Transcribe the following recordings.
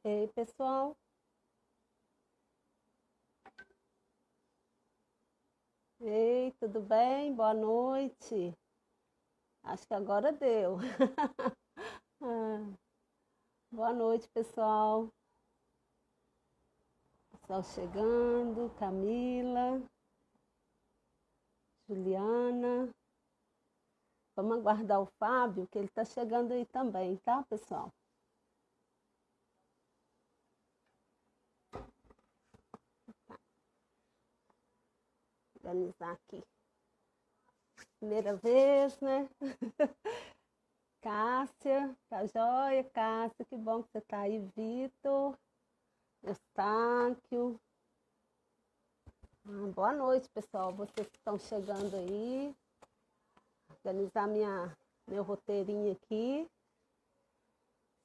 Ei, pessoal. Ei, tudo bem? Boa noite. Acho que agora deu. Ah, boa noite, pessoal. Pessoal chegando, Camila, Juliana. Vamos aguardar o Fábio, que ele está chegando aí também, tá, pessoal? Organizar aqui. Primeira vez, né? Cássia, tá joia? Cássia, que bom que você tá aí, Vitor, Eustáquio. Boa noite, pessoal. Vocês que estão chegando aí. Organizar meu roteirinho aqui.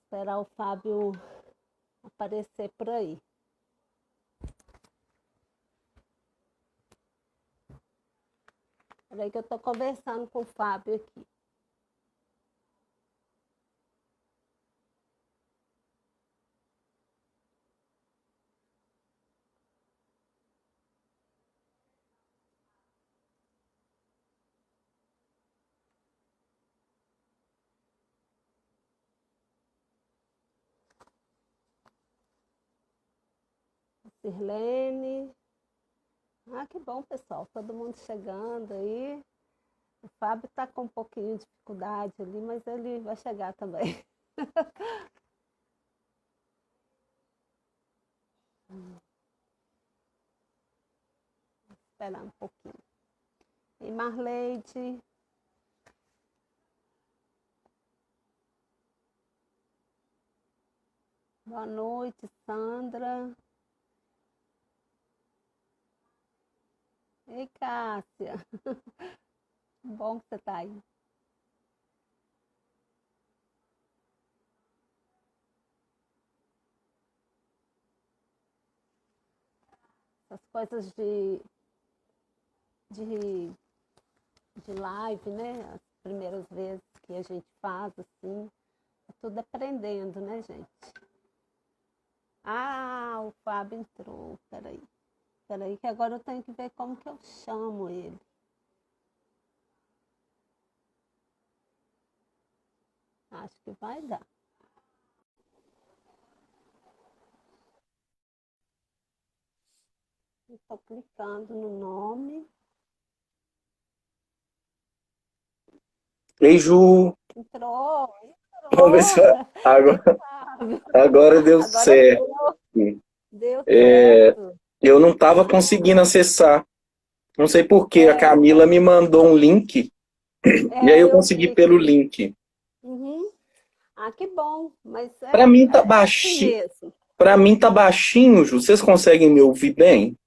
Esperar o Fábio aparecer por aí. Peraí que eu estou conversando com o Fábio aqui. Sirlene. Ah, que bom, pessoal. Todo mundo chegando aí. O Fábio está com um pouquinho de dificuldade ali, mas ele vai chegar também. Esperar um pouquinho. E Marleide. Boa noite, Sandra. Ei, Cássia. Bom que você está aí. As coisas de, de live, né? As primeiras vezes que a gente faz, assim, é tudo aprendendo, né, gente? Ah, o Fábio entrou. Peraí. Peraí, que agora eu tenho que ver como que eu chamo ele. Acho que vai dar. Estou clicando no nome. Ei, Ju, Entrou, vamos ver se entrou. agora, Fábio. agora deu Agora certo. deu É, certo. eu não estava conseguindo acessar. Não sei por quê. A É, Camila me mandou um link e aí eu eu consegui vi pelo aqui. link. Uhum. Ah, que bom. Mas Para mim tá é assim baixinho. mesmo. Para mim tá baixinho, Ju. Vocês conseguem me ouvir bem?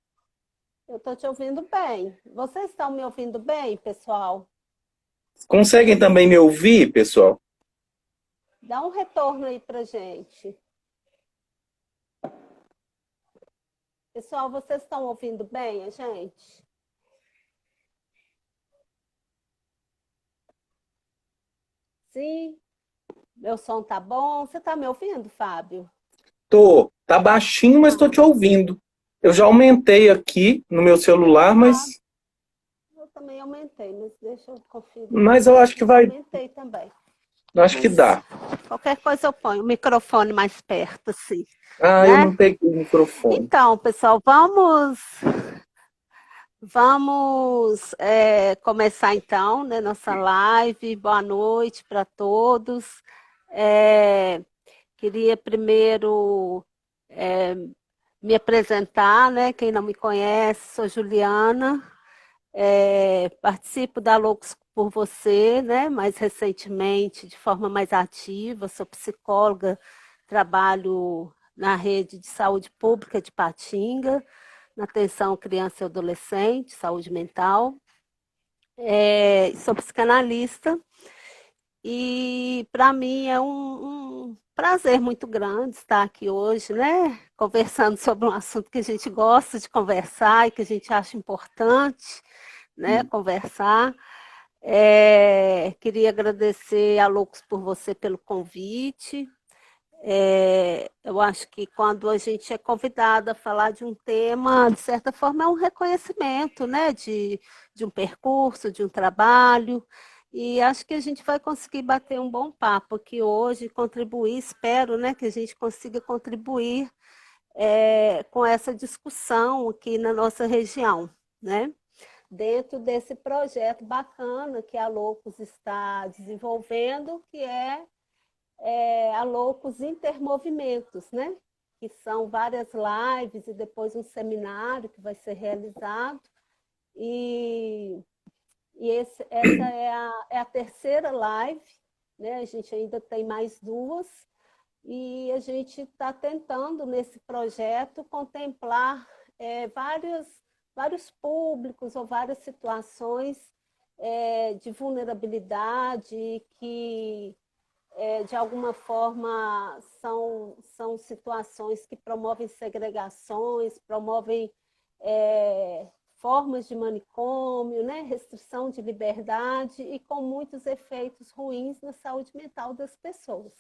Eu estou te ouvindo bem. Vocês estão me ouvindo bem, pessoal? Conseguem também me ouvir, pessoal? Dá um retorno aí pra gente. Pessoal, vocês estão ouvindo bem a gente? Sim? Meu som tá bom? Você tá me ouvindo, Fábio? Tô. Tá baixinho, mas tô Ah, te ouvindo. Eu já aumentei aqui no meu celular, ah, eu também aumentei, mas deixa eu conferir mas eu aqui. acho que Eu vai. aumentei também. Acho que Mas dá. qualquer coisa eu ponho o microfone mais perto, assim, Ah, eu não né? peguei o microfone. Então, pessoal, vamos começar então, né, nossa live. Boa noite para todos. É, queria primeiro me apresentar, né? Quem não me conhece, sou Juliana, participo da Loucos por Você, né? Mais recentemente, de forma mais ativa, sou psicóloga, trabalho na rede de saúde pública de Patinga, na atenção criança e adolescente, saúde mental. Sou psicanalista e para mim é um prazer muito grande estar aqui hoje, né? Conversando sobre um assunto que a gente gosta de conversar e que a gente acha importante, né? Conversar. Queria agradecer a Loucos por Você pelo convite. Eu acho que quando a gente é convidada a falar de um tema, de certa forma, é um reconhecimento, né, de um percurso, de um trabalho, e acho que a gente vai conseguir bater um bom papo aqui hoje, contribuir, espero, né, que a gente consiga contribuir com essa discussão aqui na nossa região, né? Dentro desse projeto bacana que a Locus está desenvolvendo, que a Loucos Intermovimentos, né? Que são várias lives e depois um seminário que vai ser realizado. E, essa é a terceira live, né? A gente ainda tem mais duas, e a gente está tentando, nesse projeto, contemplar vários públicos ou várias situações de vulnerabilidade que de alguma forma, são situações que promovem segregações, promovem formas de manicômio, né? Restrição de liberdade e com muitos efeitos ruins na saúde mental das pessoas.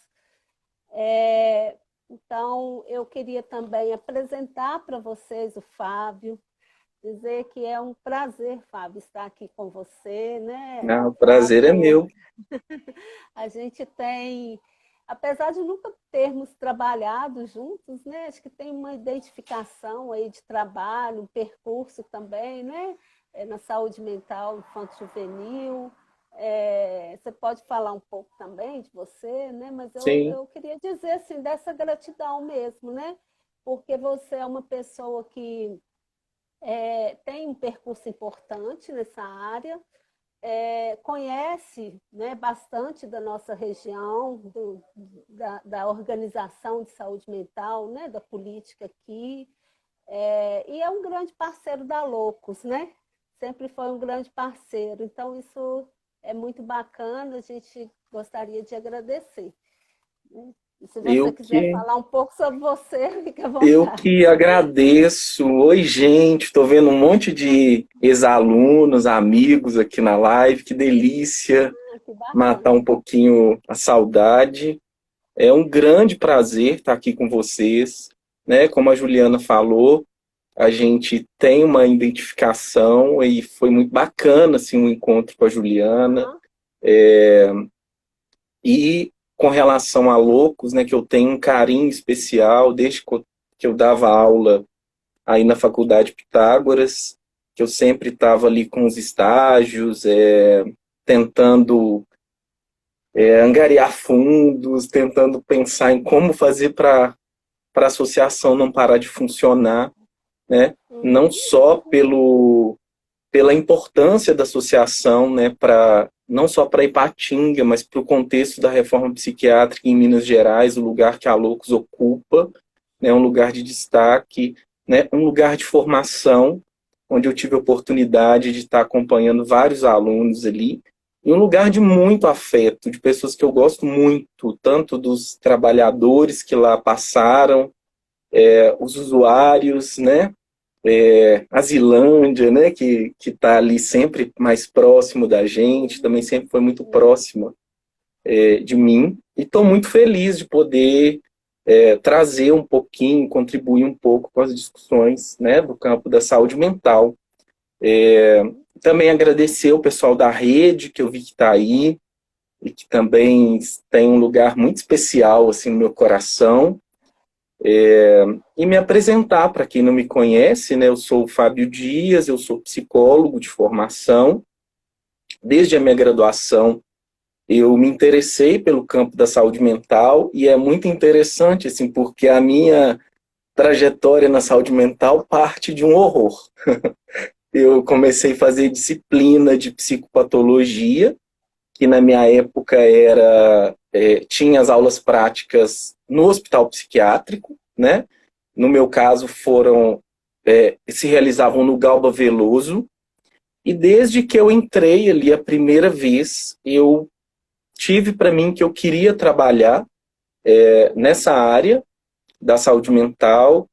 Então, eu queria também apresentar para vocês o Fábio, dizer que é um prazer, Fábio, estar aqui com você, né? Ah, o prazer é Fábio, meu. a gente tem, apesar de nunca termos trabalhado juntos, né? Acho que tem uma identificação aí de trabalho, um percurso também, né? Na saúde mental infanto-juvenil. Você pode falar um pouco também de você, né? Mas Sim. eu queria dizer assim, dessa gratidão mesmo, né? Porque você é uma pessoa que tem um percurso importante nessa área, conhece, né, bastante da nossa região, da organização de saúde mental, né, da política aqui, e é um grande parceiro da Locus, né? Sempre foi um grande parceiro. Então, isso é muito bacana, a gente gostaria de agradecer, né? E se você Eu quiser que falar um pouco sobre você, fique à Eu vontade. que agradeço. Oi, gente. Estou vendo um monte de ex-alunos, amigos aqui na live. Que delícia Ah, que matar bacana. um pouquinho a saudade. É um grande prazer estar aqui com vocês. Né? Como a Juliana falou, a gente tem uma identificação e foi muito bacana assim, um encontro com a Juliana. Uhum. E com relação a Loucos, né, que eu tenho um carinho especial desde que eu dava aula aí na Faculdade Pitágoras, que eu sempre estava ali com os estágios, tentando angariar fundos, tentando pensar em como fazer para a associação não parar de funcionar, né? Não Uhum. só pela importância da associação, né, não só para Ipatinga, mas para o contexto da reforma psiquiátrica em Minas Gerais, o lugar que a Loucos ocupa, né, um lugar de destaque, né, um lugar de formação, onde eu tive a oportunidade de estar acompanhando vários alunos ali, e um lugar de muito afeto, de pessoas que eu gosto muito, tanto dos trabalhadores que lá passaram, os usuários, né, a Zilândia, né, que está ali sempre mais próximo da gente, também sempre foi muito próxima de mim, e estou muito feliz de poder trazer um pouquinho, contribuir um pouco com as discussões, né, do campo da saúde mental. Também agradecer o pessoal da rede, que eu vi que está aí, e que também tem um lugar muito especial assim, no meu coração. E me apresentar para quem não me conhece, né? Eu sou o Fábio Dias, eu sou psicólogo de formação. Desde a minha graduação, eu me interessei pelo campo da saúde mental e é muito interessante, assim, porque a minha trajetória na saúde mental parte de um horror. Eu comecei a fazer disciplina de psicopatologia, que na minha época tinha as aulas práticas no hospital psiquiátrico, né? No meu caso se realizavam no Galba Veloso, e desde que eu entrei ali a primeira vez, eu tive para mim que eu queria trabalhar nessa área da saúde mental,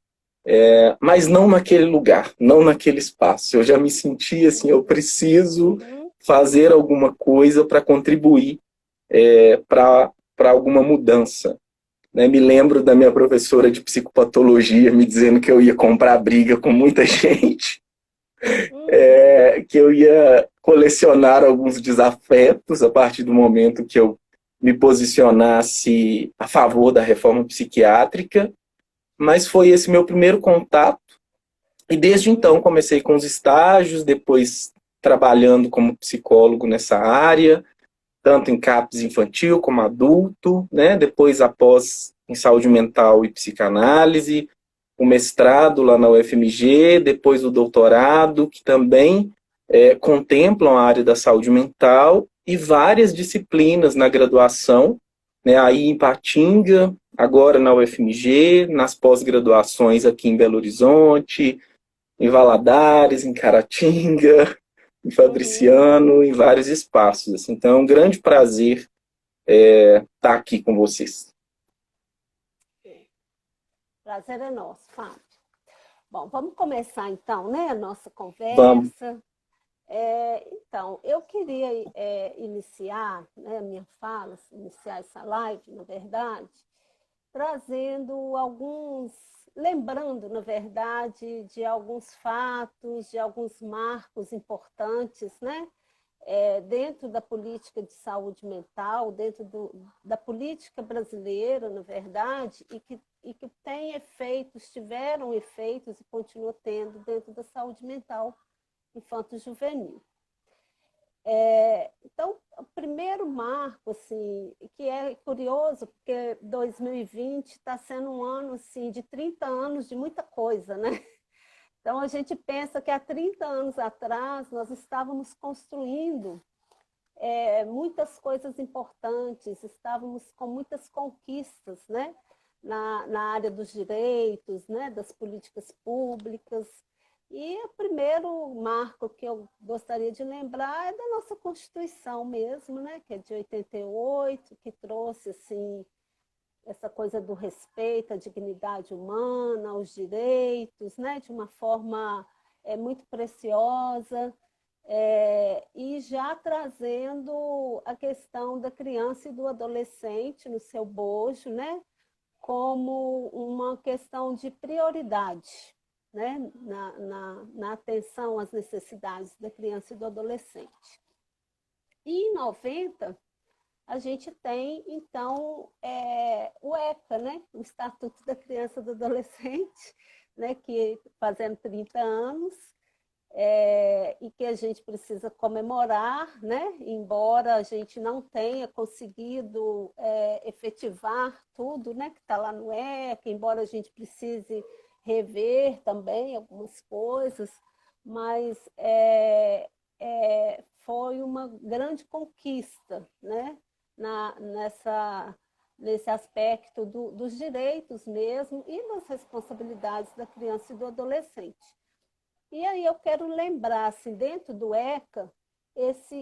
mas não naquele lugar, não naquele espaço. Eu já me sentia assim, eu preciso Uhum. fazer alguma coisa para contribuir para alguma mudança, né? Me lembro da minha professora de psicopatologia me dizendo que eu ia comprar briga com muita gente, que eu ia colecionar alguns desafetos a partir do momento que eu me posicionasse a favor da reforma psiquiátrica, mas foi esse meu primeiro contato, e desde então comecei com os estágios, depois trabalhando como psicólogo nessa área, tanto em CAPS infantil como adulto, né? Depois após em saúde mental e psicanálise, o mestrado lá na UFMG, depois o doutorado, que também contemplam a área da saúde mental, e várias disciplinas na graduação, né? Aí em Patinga, agora na UFMG, nas pós-graduações aqui em Belo Horizonte, em Valadares, em Caratinga, em Fabriciano, em vários espaços. Assim. Então é um grande prazer estar aqui com vocês. Prazer é nosso, Fábio. Bom, vamos começar então, né, a nossa Vamos. conversa. Então, eu queria iniciar, né, a minha fala, iniciar essa live, na verdade, trazendo lembrando, na verdade, de alguns fatos, de alguns marcos importantes, né? Dentro da política de saúde mental, dentro da política brasileira, na verdade, e que tem efeitos, tiveram efeitos e continuam tendo dentro da saúde mental infanto-juvenil. Então, o primeiro marco, assim, que é curioso, porque 2020 está sendo um ano assim, de 30 anos de muita coisa, né? Então, a gente pensa que há 30 anos atrás nós estávamos construindo muitas coisas importantes, estávamos com muitas conquistas, né? Na área dos direitos, né? Das políticas públicas. E o primeiro marco que eu gostaria de lembrar é da nossa Constituição mesmo, né? Que é de 88, que trouxe assim, essa coisa do respeito à dignidade humana, aos direitos, né? De uma forma muito preciosa. E já trazendo a questão da criança e do adolescente no seu bojo, né? Como uma questão de prioridade, né? Na atenção às necessidades da criança e do adolescente. E em 90, a gente tem, então, o ECA, né? O Estatuto da Criança e do Adolescente, né? Que fazendo 30 anos, e que a gente precisa comemorar, né? Embora a gente não tenha conseguido efetivar tudo, né? Que está lá no ECA, embora a gente precise rever também algumas coisas, mas foi uma grande conquista, né? Nesse aspecto dos direitos mesmo e das responsabilidades da criança e do adolescente. E aí eu quero lembrar, assim, dentro do ECA,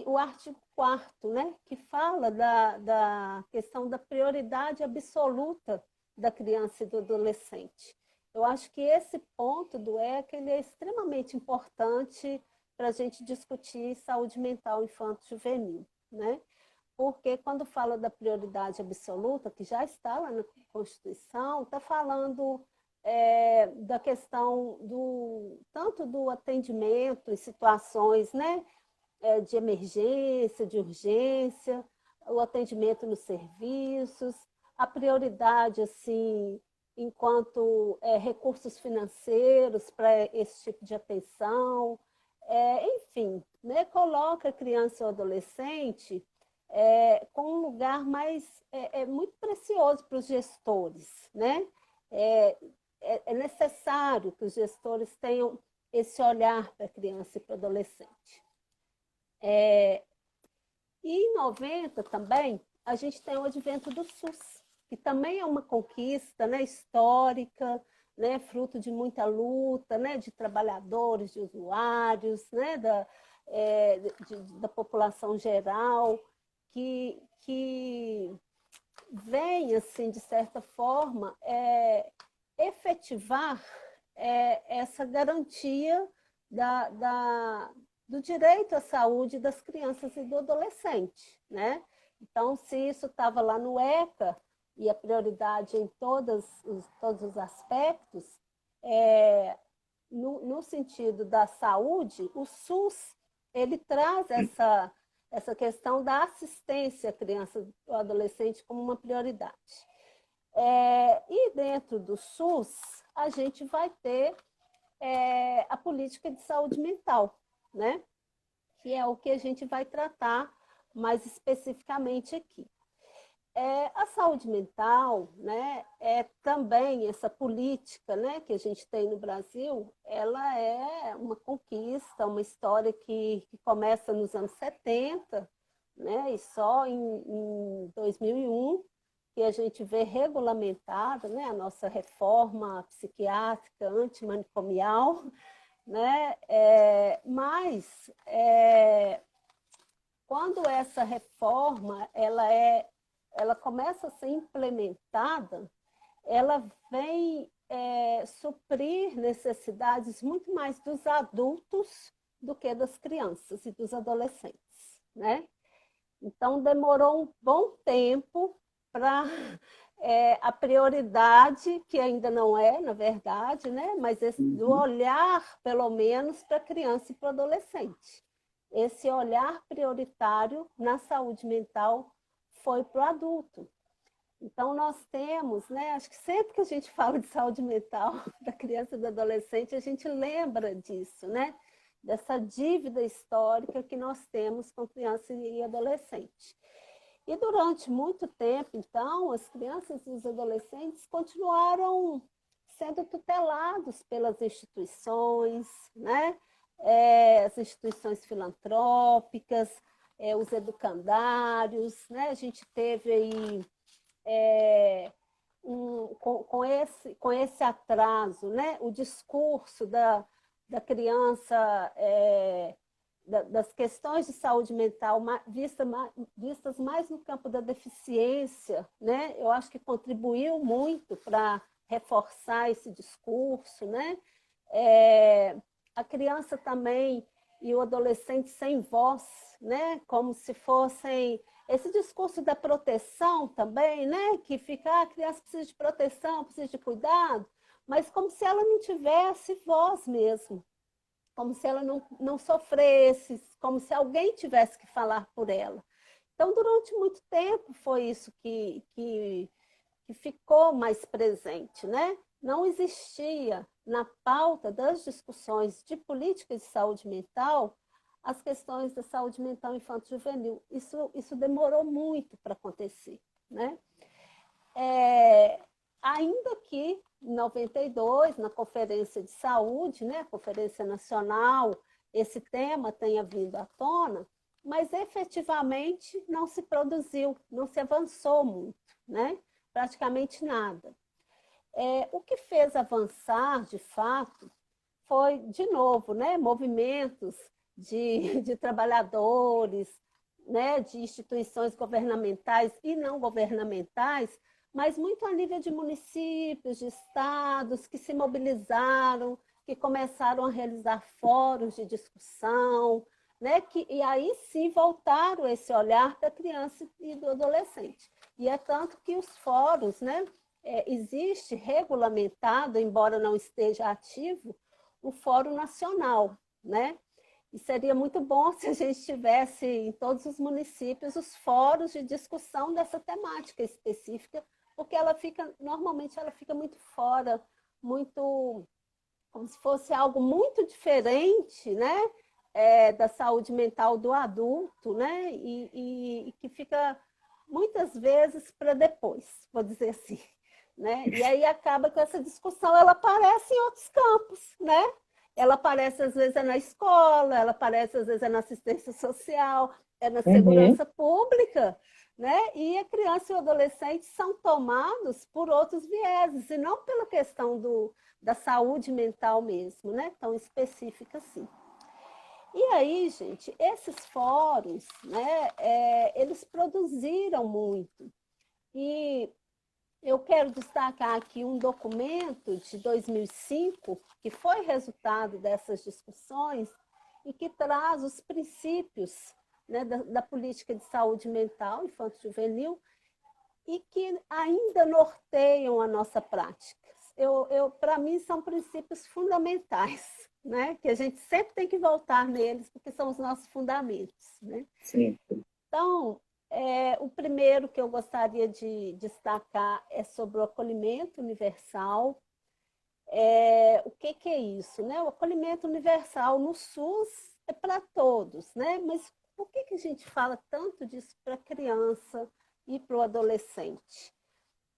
o artigo 4º, né, que fala da questão da prioridade absoluta da criança e do adolescente. Eu acho que esse ponto do ECA ele é extremamente importante para a gente discutir saúde mental infanto-juvenil, né? Porque quando fala da prioridade absoluta, que já está lá na Constituição, está falando da questão tanto do atendimento em situações, né, de emergência, de urgência, o atendimento nos serviços, a prioridade assim, enquanto recursos financeiros para esse tipo de atenção, enfim, né, coloca a criança ou adolescente com um lugar muito precioso para os gestores, né? É necessário que os gestores tenham esse olhar para a criança e para o adolescente. E em 90 também, a gente tem o advento do SUS, que também é uma conquista, né, histórica, né, fruto de muita luta, né, de trabalhadores, de usuários, né, da população geral, que vem, assim, de certa forma, efetivar essa garantia do direito à saúde das crianças e do adolescente, né? Então, se isso estava lá no ECA, e a prioridade em todos os aspectos, no sentido da saúde, o SUS ele traz essa questão da assistência à criança ou adolescente como uma prioridade. E dentro do SUS, a gente vai ter a política de saúde mental, né? Que é o que a gente vai tratar mais especificamente aqui. A saúde mental, né, é também essa política, né, que a gente tem no Brasil, ela é uma conquista, uma história que começa nos anos 70, né, e só em 2001 que a gente vê regulamentada, né, a nossa reforma psiquiátrica antimanicomial, né, mas quando essa reforma ela começa a ser implementada, ela vem suprir necessidades muito mais dos adultos do que das crianças e dos adolescentes, né? Então, demorou um bom tempo para a prioridade, que ainda não é, na verdade, né? Mas do Uhum. olhar, pelo menos, para a criança e para o adolescente. Esse olhar prioritário na saúde mental foi para o adulto. Então, nós temos, né? Acho que sempre que a gente fala de saúde mental da criança e do adolescente, a gente lembra disso, né? Dessa dívida histórica que nós temos com criança e adolescente. E durante muito tempo, então, as crianças e os adolescentes continuaram sendo tutelados pelas instituições, né? As instituições filantrópicas, os educandários, né? A gente teve aí com esse atraso, né? O discurso da criança, das questões de saúde mental vistas mais no campo da deficiência, né? Eu acho que contribuiu muito para reforçar esse discurso, né? A criança também e o adolescente sem voz, né? Como se fossem esse discurso da proteção também, né? Que fica, a criança precisa de proteção, precisa de cuidado, mas como se ela não tivesse voz mesmo, como se ela não sofresse, como se alguém tivesse que falar por ela. Então, durante muito tempo foi isso que ficou mais presente, né? Não existia na pauta das discussões de política de saúde mental as questões da saúde mental infanto-juvenil. Isso demorou muito para acontecer, né? Ainda que em 92, na Conferência de Saúde, né, Conferência Nacional, esse tema tenha vindo à tona, mas efetivamente não se produziu, não se avançou muito, né? Praticamente nada. O que fez avançar, de fato, foi, de novo, né, movimentos de trabalhadores, né, de instituições governamentais e não governamentais, mas muito a nível de municípios, de estados, que se mobilizaram, que começaram a realizar fóruns de discussão, né, e aí sim voltaram esse olhar da criança e do adolescente. E é tanto que os fóruns, né, existe regulamentado, embora não esteja ativo, o Fórum Nacional, né? E seria muito bom se a gente tivesse em todos os municípios os fóruns de discussão dessa temática específica, porque normalmente ela fica muito fora, muito como se fosse algo muito diferente, né? Da saúde mental do adulto, né? E que fica muitas vezes para depois, vou dizer assim. Né? E aí acaba que essa discussão ela aparece em outros campos, né? Ela aparece às vezes na escola, ela aparece às vezes na assistência social, na Uhum. segurança pública, né? E a criança e o adolescente são tomados por outros vieses, e não pela questão da saúde mental mesmo, né? Tão específica assim. E aí, gente, esses fóruns, né, eles produziram muito. E eu quero destacar aqui um documento de 2005, que foi resultado dessas discussões e que traz os princípios, né, da política de saúde mental infanto-juvenil, e que ainda norteiam a nossa prática. Para mim, são princípios fundamentais, né? Que a gente sempre tem que voltar neles, porque são os nossos fundamentos, né? Sim. Então, o primeiro que eu gostaria de destacar é sobre o acolhimento universal. O que, que é isso? Né? O acolhimento universal no SUS é para todos, né? Mas por que, que a gente fala tanto disso para a criança e para o adolescente?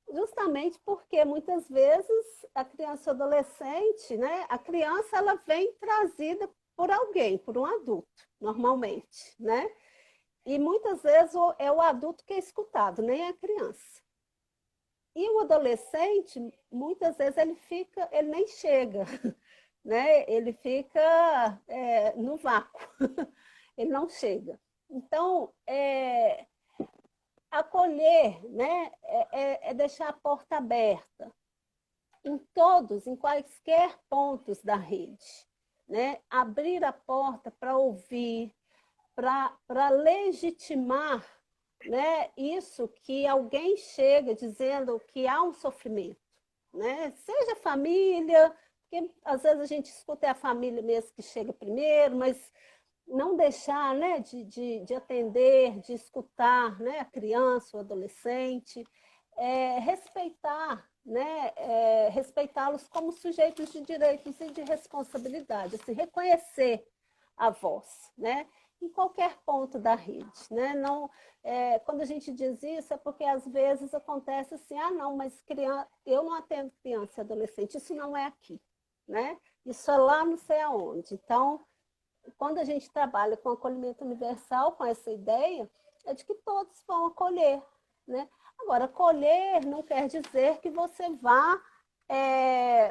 Justamente porque muitas vezes a criança e o adolescente, né? A criança ela vem trazida por alguém, por um adulto, normalmente, né? E muitas vezes é o adulto que é escutado, nem a criança. E o adolescente, muitas vezes ele nem chega, né? Ele fica no vácuo, ele não chega. Então, acolher, né? É deixar a porta aberta em quaisquer pontos da rede, né? Abrir a porta para ouvir, para legitimar, né, isso que alguém chega dizendo que há um sofrimento, né? Seja família, porque às vezes a gente escuta a família mesmo que chega primeiro, mas não deixar, né, de atender, de escutar, né, a criança, o adolescente, respeitar, né, respeitá-los como sujeitos de direitos e de responsabilidade, assim, reconhecer a voz, né, em qualquer ponto da rede, né? Não, quando a gente diz isso é porque às vezes acontece assim, não, mas criança, eu não atendo criança e adolescente, isso não é aqui, né? Isso é lá não sei aonde. Então, quando a gente trabalha com acolhimento universal, com essa ideia, é de que todos vão acolher, né? Agora, acolher não quer dizer que você vá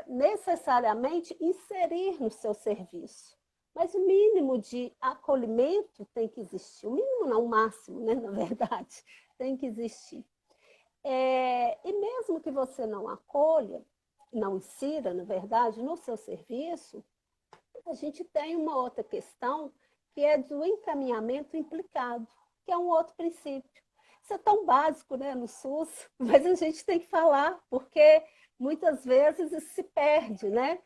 necessariamente inserir no seu serviço. Mas o mínimo de acolhimento tem que existir. O mínimo não, o máximo, né? Na verdade, tem que existir. E mesmo que você não acolha, não insira, na verdade, no seu serviço, a gente tem uma outra questão que é do encaminhamento implicado, que é um outro princípio. Isso é tão básico, né, no SUS, mas a gente tem que falar, porque muitas vezes isso se perde, né?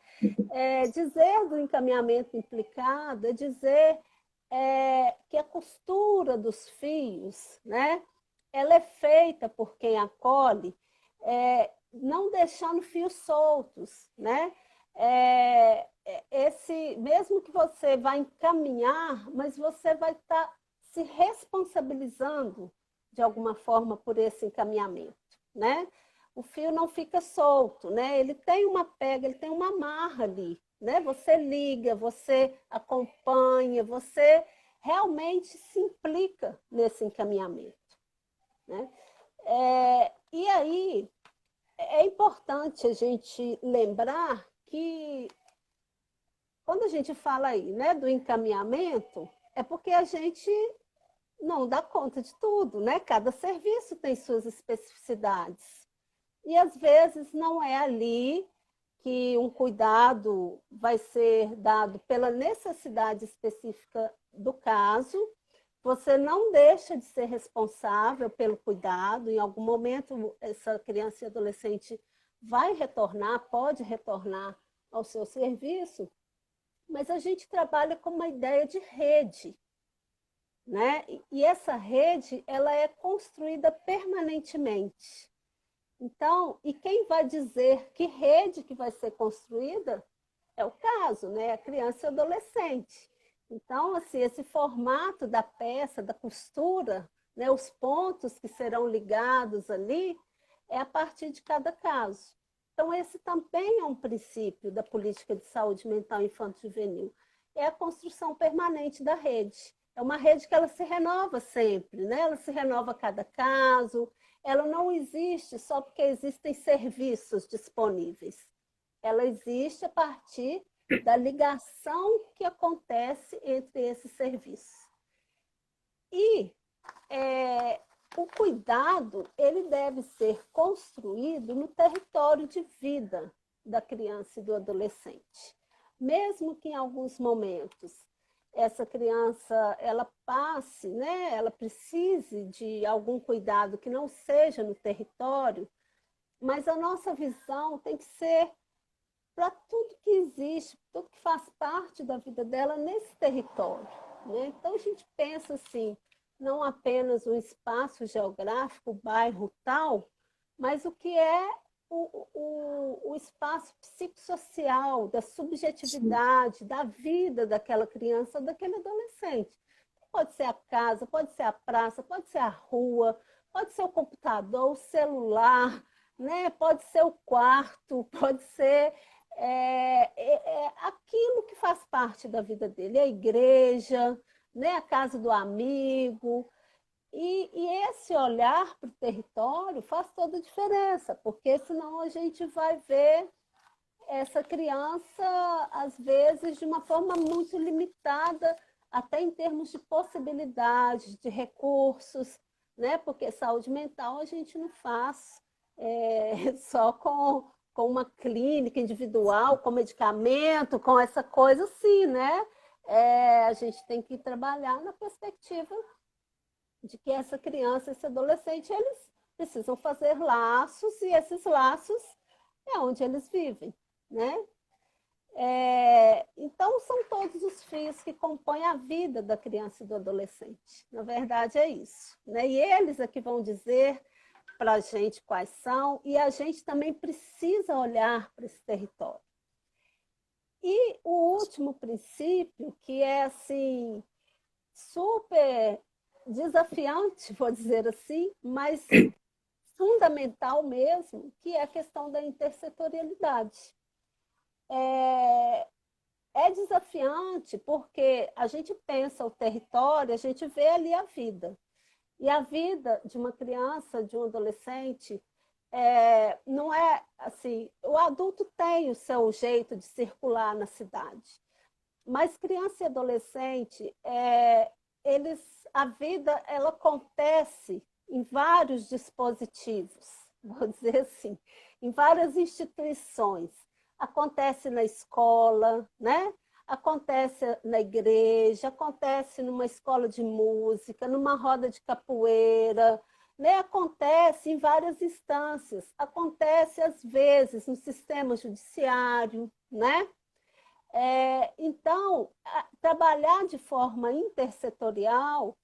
Dizer do encaminhamento implicado é dizer que a costura dos fios, né, ela é feita por quem acolhe, não deixando fios soltos, né? Mesmo que você vá encaminhar, mas você vai estar se responsabilizando de alguma forma por esse encaminhamento, né? O fio não fica solto, né? Ele tem uma pega, ele tem uma amarra ali, né? Você liga, você acompanha, você realmente se implica nesse encaminhamento, né? E aí é importante a gente lembrar que quando a gente fala aí, né, do encaminhamento, é porque a gente não dá conta de tudo, né? Cada serviço tem suas especificidades. E às vezes não é ali que um cuidado vai ser dado pela necessidade específica do caso. Você não deixa de ser responsável pelo cuidado. Em algum momento, essa criança e adolescente vai retornar, pode retornar ao seu serviço, mas a gente trabalha com uma ideia de rede, né? E essa rede, ela é construída permanentemente. Então, e quem vai dizer que rede que vai ser construída é o caso, né? A criança e o adolescente. Então, assim, esse formato da peça, da costura, né, os pontos que serão ligados ali, é a partir de cada caso. Então, esse também é um princípio da política de saúde mental infanto-juvenil. É a construção permanente da rede. É uma rede que ela se renova sempre, né? Ela se renova a cada caso, ela não existe só porque existem serviços disponíveis. Ela existe a partir da ligação que acontece entre esses serviços. E o cuidado, ele deve ser construído no território de vida da criança e do adolescente. Mesmo que em alguns momentos essa criança ela passe, né, ela precise de algum cuidado que não seja no território, mas a nossa visão tem que ser para tudo que existe, tudo que faz parte da vida dela nesse território. Né? Então a gente pensa assim, não apenas um espaço geográfico, o bairro tal, mas o que é o espaço psicossocial, da Sim. subjetividade, da vida daquela criança, daquele adolescente. Pode ser a casa, pode ser a praça, pode ser a rua, pode ser o computador, o celular, né? Pode ser o quarto, pode ser aquilo que faz parte da vida dele, a igreja, né? A casa do amigo. E esse olhar para o território faz toda a diferença, porque senão a gente vai ver essa criança, às vezes, de uma forma muito limitada, até em termos de possibilidades, de recursos, né? Porque saúde mental a gente não faz só com uma clínica individual, com medicamento, com essa coisa assim, né? A gente tem que trabalhar na perspectiva de que essa criança, esse adolescente, eles precisam fazer laços, e esses laços é onde eles vivem, né? Então, são todos os fios que compõem a vida da criança e do adolescente. Na verdade, é isso. Né? E eles é que vão dizer para a gente quais são, e a gente também precisa olhar para esse território. E o último princípio, que é assim, super desafiante, vou dizer assim, mas fundamental mesmo, que é a questão da intersetorialidade. É, é desafiante porque a gente pensa o território, a gente vê ali a vida. E a vida de uma criança, de um adolescente, não é assim. O adulto tem o seu jeito de circular na cidade, mas criança e adolescente, eles, a vida ela acontece em vários dispositivos, vou dizer assim, em várias instituições. Acontece na escola, né? Acontece na igreja, acontece numa escola de música, numa roda de capoeira, né? Acontece em várias instâncias, acontece às vezes no sistema judiciário, né? Então, trabalhar de forma intersetorial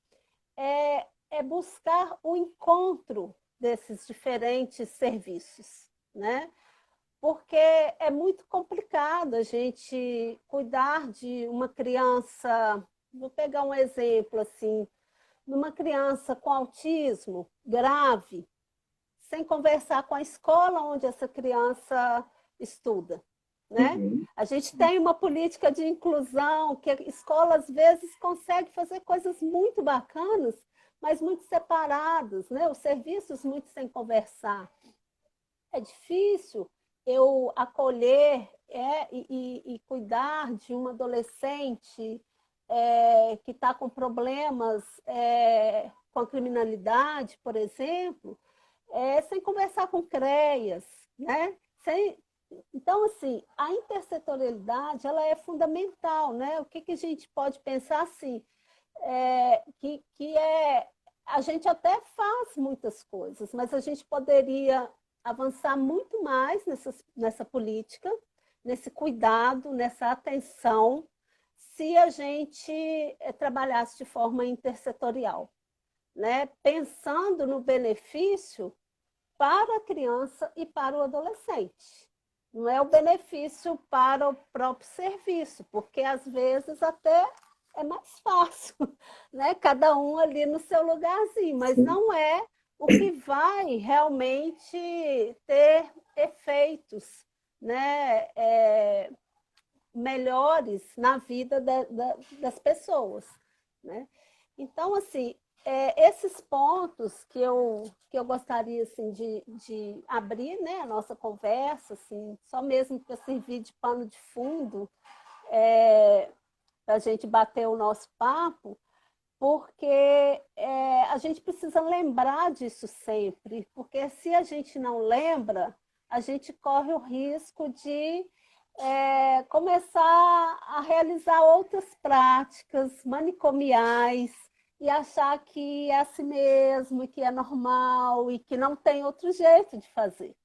é buscar o encontro desses diferentes serviços, né? Porque é muito complicado a gente cuidar de uma criança. Vou pegar um exemplo assim, numa criança com autismo grave, sem conversar com a escola onde essa criança estuda, né? Uhum. A gente tem uma política de inclusão que a escola às vezes consegue fazer coisas muito bacanas, mas muito separadas, né? Os serviços muito sem conversar. É difícil eu acolher e cuidar de um adolescente que está com problemas com a criminalidade, por exemplo, sem conversar com CREAS, né? Então, assim, a intersetorialidade ela é fundamental, né? O que a gente pode pensar assim, a gente até faz muitas coisas, mas a gente poderia avançar muito mais nessa política, nesse cuidado, nessa atenção, se a gente trabalhasse de forma intersetorial, né? Pensando no benefício para a criança e para o adolescente. Não é o benefício para o próprio serviço, porque às vezes até é mais fácil, né? Cada um ali no seu lugarzinho, mas Sim. não é o que vai realmente ter efeitos, né? Melhores na vida das pessoas, né? Então, assim, esses pontos que eu gostaria assim, de abrir, né, a nossa conversa, assim, só mesmo para servir de pano de fundo, para a gente bater o nosso papo, porque a gente precisa lembrar disso sempre, porque se a gente não lembra, a gente corre o risco de começar a realizar outras práticas manicomiais e achar que é assim mesmo, e que é normal, e que não tem outro jeito de fazer,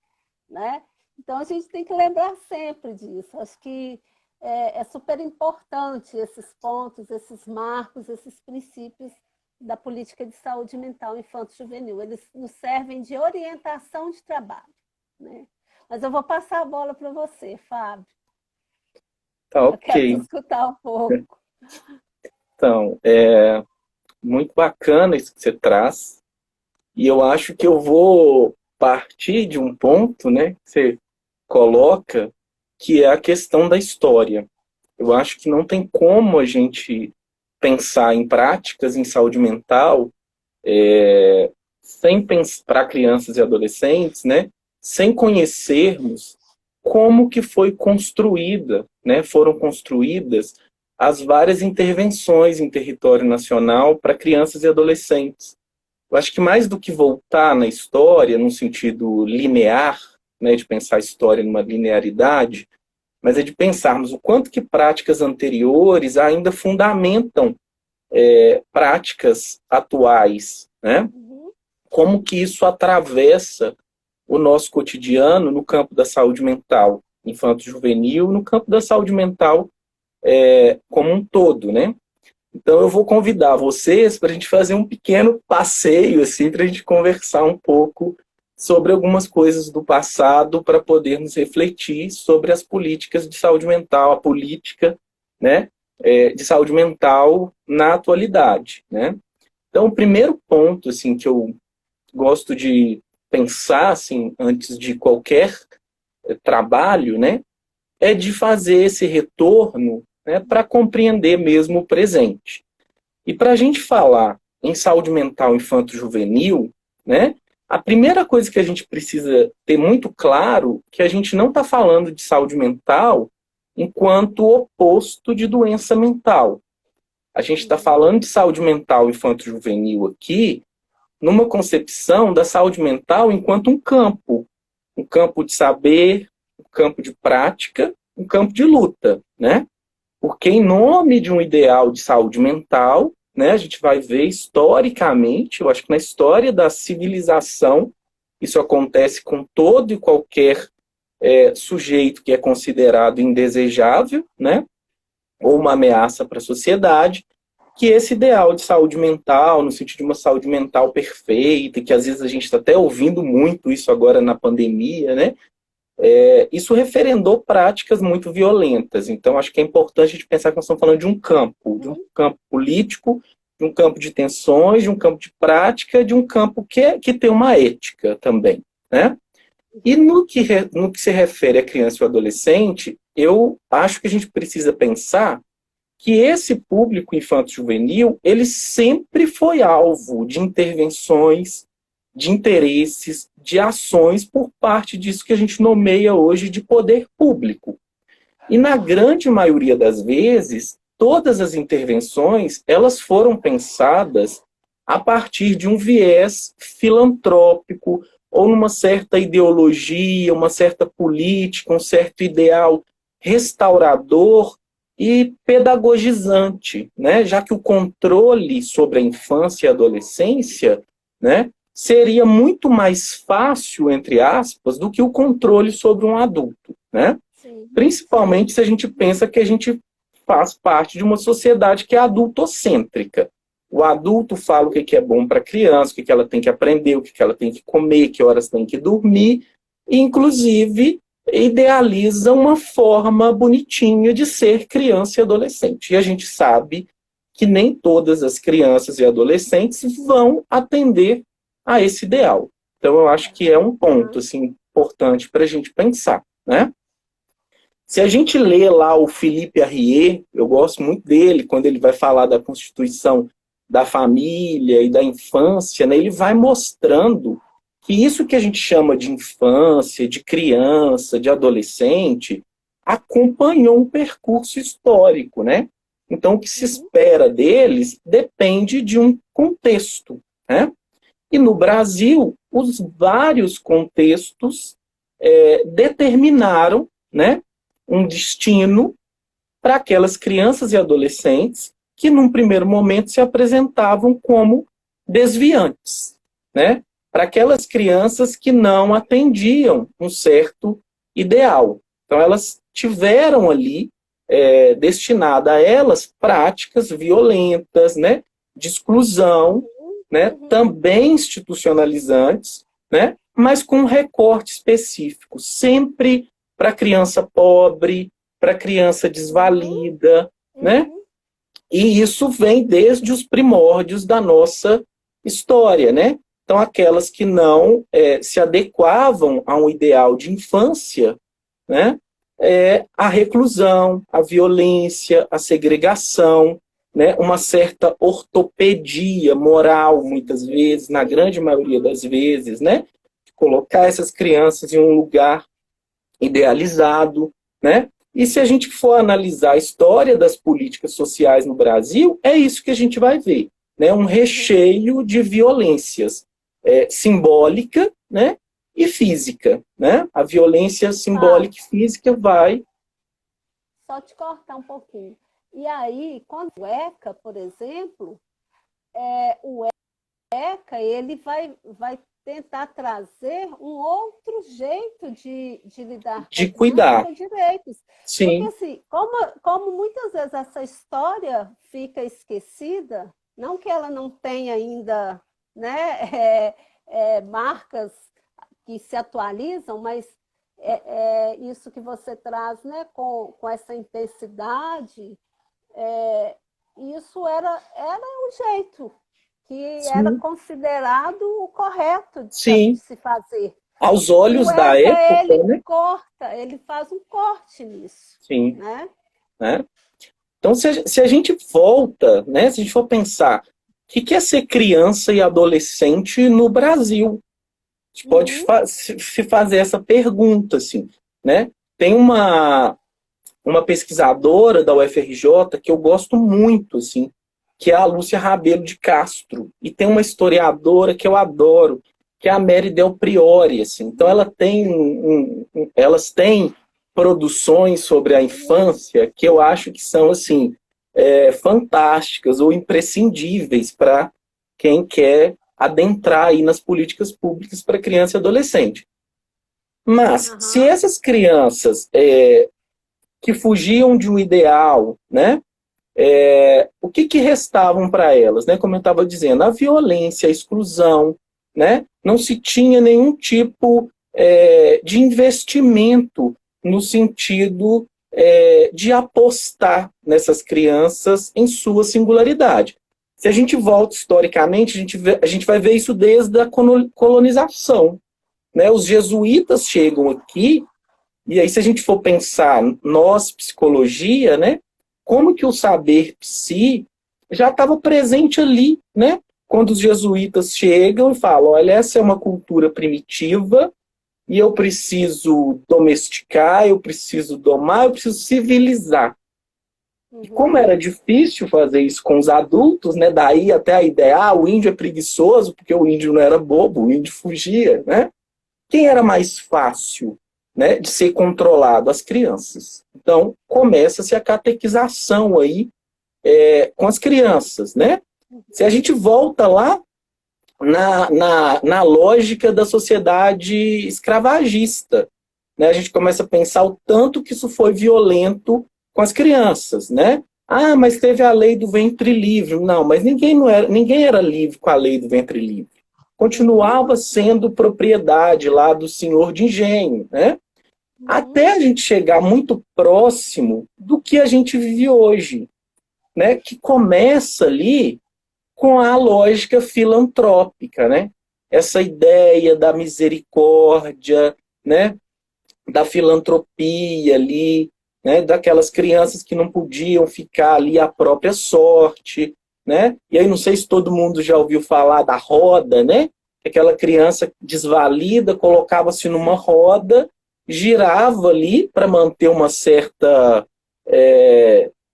né? Então, a gente tem que lembrar sempre disso. Acho que é super importante esses pontos, esses marcos, esses princípios da política de saúde mental infanto-juvenil. Eles nos servem de orientação de trabalho, né? Mas eu vou passar a bola para você, Fábio. Tá Eu quero te ok. escutar um pouco. Então, muito bacana isso que você traz. E eu acho que eu vou partir de um ponto, né, que você coloca, que é a questão da história. Eu acho que não tem como a gente pensar em práticas em saúde mental sem pensar para crianças e adolescentes, né, sem conhecermos como que foi construída, né, foram construídas as várias intervenções em território nacional para crianças e adolescentes. Eu acho que mais do que voltar na história, num sentido linear, né, de pensar a história numa linearidade, mas é de pensarmos o quanto que práticas anteriores ainda fundamentam práticas atuais, né? Uhum. Como que isso atravessa o nosso cotidiano no campo da saúde mental infanto-juvenil, no campo da saúde mental como um todo, né? Então eu vou convidar vocês para a gente fazer um pequeno passeio, assim, para a gente conversar um pouco sobre algumas coisas do passado para podermos refletir sobre as políticas de saúde mental, a política, né, de saúde mental na atualidade, né? Então o primeiro ponto, assim, que eu gosto de pensar, assim, antes de qualquer trabalho, né, é de fazer esse retorno, né, para compreender mesmo o presente. E para a gente falar em saúde mental infanto-juvenil, né, a primeira coisa que a gente precisa ter muito claro é que a gente não está falando de saúde mental enquanto oposto de doença mental. A gente está falando de saúde mental infanto-juvenil aqui numa concepção da saúde mental enquanto um campo de saber, um campo de prática, um campo de luta, né? Porque em nome de um ideal de saúde mental, né, a gente vai ver historicamente, eu acho que na história da civilização, isso acontece com todo e qualquer sujeito que é considerado indesejável, né, ou uma ameaça para a sociedade, que esse ideal de saúde mental, no sentido de uma saúde mental perfeita, que às vezes a gente está até ouvindo muito isso agora na pandemia, né, isso referendou práticas muito violentas. Então, acho que é importante a gente pensar que nós estamos falando de um campo político, de um campo de tensões, de um campo de prática, de um campo que tem uma ética também, né? E no que se refere à criança e ao adolescente, eu acho que a gente precisa pensar que esse público infanto-juvenil, ele sempre foi alvo de intervenções, de interesses, de ações por parte disso que a gente nomeia hoje de poder público. E na grande maioria das vezes, todas as intervenções, elas foram pensadas a partir de um viés filantrópico, ou numa certa ideologia, uma certa política, um certo ideal restaurador e pedagogizante, né? Já que o controle sobre a infância e a adolescência, né, seria muito mais fácil, entre aspas, do que o controle sobre um adulto, né? Sim, Principalmente se a gente pensa que a gente faz parte de uma sociedade que é adultocêntrica. O adulto fala o que é bom para a criança, o que ela tem que aprender, o que ela tem que comer, que horas tem que dormir, e, inclusive, idealiza uma forma bonitinha de ser criança e adolescente. E a gente sabe que nem todas as crianças e adolescentes vão atender a esse ideal. Então, eu acho que é um ponto assim, importante para a gente pensar, né? Se a gente lê lá o Philippe Arrier, eu gosto muito dele, quando ele vai falar da constituição da família e da infância, né, ele vai mostrando que isso que a gente chama de infância, de criança, de adolescente, acompanhou um percurso histórico, né? Então, o que se espera deles depende de um contexto, né? E no Brasil, os vários contextos determinaram, né, um destino para aquelas crianças e adolescentes que, num primeiro momento, se apresentavam como desviantes, né? Para aquelas crianças que não atendiam um certo ideal. Então, elas tiveram ali, destinada a elas, práticas violentas, né? De exclusão, né? Também institucionalizantes, né? Mas com um recorte específico, sempre para a criança pobre, para a criança desvalida, né? E isso vem desde os primórdios da nossa história, né? Então, aquelas que não se adequavam a um ideal de infância, né? A reclusão, a violência, a segregação, né? Uma certa ortopedia moral, muitas vezes, na grande maioria das vezes, né? Colocar essas crianças em um lugar idealizado, né? E se a gente for analisar a história das políticas sociais no Brasil, é isso que a gente vai ver, né? Um recheio de violências simbólica, né? E física, né? A violência simbólica e física vai... Só te cortar um pouquinho. E aí, quando o ECA, por exemplo, o ECA ele vai tentar trazer um outro jeito de lidar de cuidar com direitos. Sim. Porque assim, como muitas vezes essa história fica esquecida, não que ela não tenha ainda, né, marcas que se atualizam, mas isso que você traz, né, com essa intensidade, isso era um jeito que Sim. era considerado o correto de se fazer. Aos olhos o da ECA, época, ele né? ele faz um corte nisso. Sim. Né? Então, se a gente volta, né, se a gente for pensar, o que é ser criança e adolescente no Brasil? A gente pode se fazer essa pergunta, assim, né? Tem uma pesquisadora da UFRJ que eu gosto muito, assim, que é a Lúcia Rabelo de Castro. E tem uma historiadora que eu adoro, que é a Mary Del Priori, assim. Então, elas têm produções sobre a infância que eu acho que são, assim, fantásticas ou imprescindíveis para quem quer adentrar aí nas políticas públicas para criança e adolescente. Mas, se essas crianças que fugiam de um ideal, né, o que restavam para elas? Né? Como eu estava dizendo, a violência, a exclusão, né? Não se tinha nenhum tipo de investimento no sentido de apostar nessas crianças em sua singularidade. Se a gente volta historicamente, a gente vai ver isso desde a colonização. Né? Os jesuítas chegam aqui, e aí se a gente for pensar, nós, psicologia, né? Como que o saber psi já estava presente ali, né? Quando os jesuítas chegam e falam, olha, essa é uma cultura primitiva, e eu preciso domesticar, eu preciso domar, eu preciso civilizar. E como era difícil fazer isso com os adultos, né? Daí até a ideia, o índio é preguiçoso, porque o índio não era bobo, o índio fugia, né? Quem era mais fácil, né, de ser controlado? As crianças. Então, começa-se a catequização aí com as crianças, né? Se a gente volta lá na lógica da sociedade escravagista, né? A gente começa a pensar o tanto que isso foi violento com as crianças, né? Ah, mas teve a lei do ventre livre. Não, mas ninguém era livre com a lei do ventre livre. Continuava sendo propriedade lá do senhor de engenho, né? Até a gente chegar muito próximo do que a gente vive hoje, né? Que começa ali com a lógica filantrópica, né? Essa ideia da misericórdia, né? Da filantropia ali, né? Daquelas crianças que não podiam ficar ali à própria sorte, né? E aí não sei se todo mundo já ouviu falar da roda, né? Aquela criança desvalida colocava-se numa roda, girava ali para manter uma certa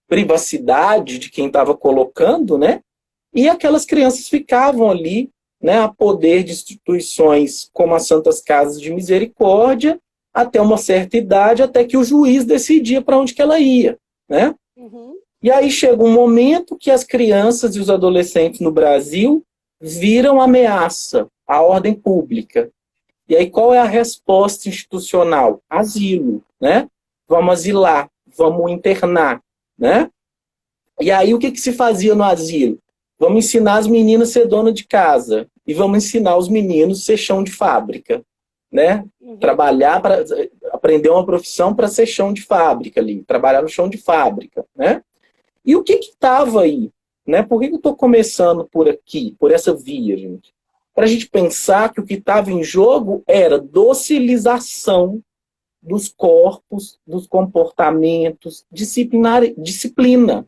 privacidade de quem estava colocando, né? E aquelas crianças ficavam ali, né, a poder de instituições como as Santas Casas de Misericórdia, até uma certa idade, até que o juiz decidia para onde que ela ia, né? Uhum. E aí chega um momento que as crianças e os adolescentes no Brasil viram ameaça à ordem pública. E aí qual é a resposta institucional? Asilo, né? Vamos asilar, vamos internar, né? E aí o que se fazia no asilo? Vamos ensinar as meninas a ser dona de casa e vamos ensinar os meninos a ser chão de fábrica, né? Trabalhar para aprender uma profissão para ser chão de fábrica ali, trabalhar no chão de fábrica, né? E o que estava aí, né? Por que eu estou começando por aqui, por essa via, gente? Para a gente pensar que o que estava em jogo era docilização dos corpos, dos comportamentos, disciplina.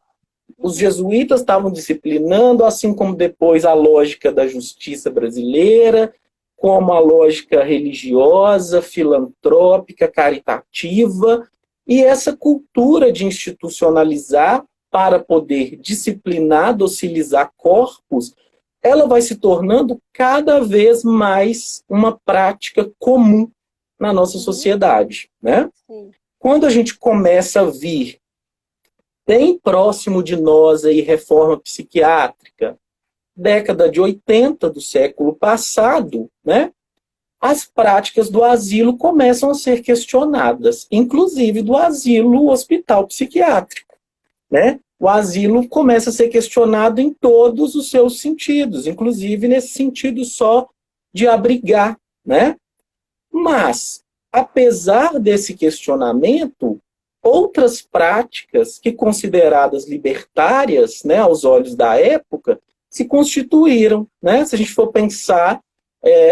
Os jesuítas estavam disciplinando, assim como depois a lógica da justiça brasileira, como a lógica religiosa, filantrópica, caritativa, e essa cultura de institucionalizar para poder disciplinar, docilizar corpos, ela vai se tornando cada vez mais uma prática comum na nossa sociedade, né? Quando a gente começa a vir bem próximo de nós aí reforma psiquiátrica, década de 80 do século passado, né? As práticas do asilo começam a ser questionadas, inclusive do asilo hospital psiquiátrico, né? O asilo começa a ser questionado em todos os seus sentidos, inclusive nesse sentido só de abrigar, né? Mas, apesar desse questionamento, outras práticas que consideradas libertárias, né, aos olhos da época, se constituíram, né? Se a gente for pensar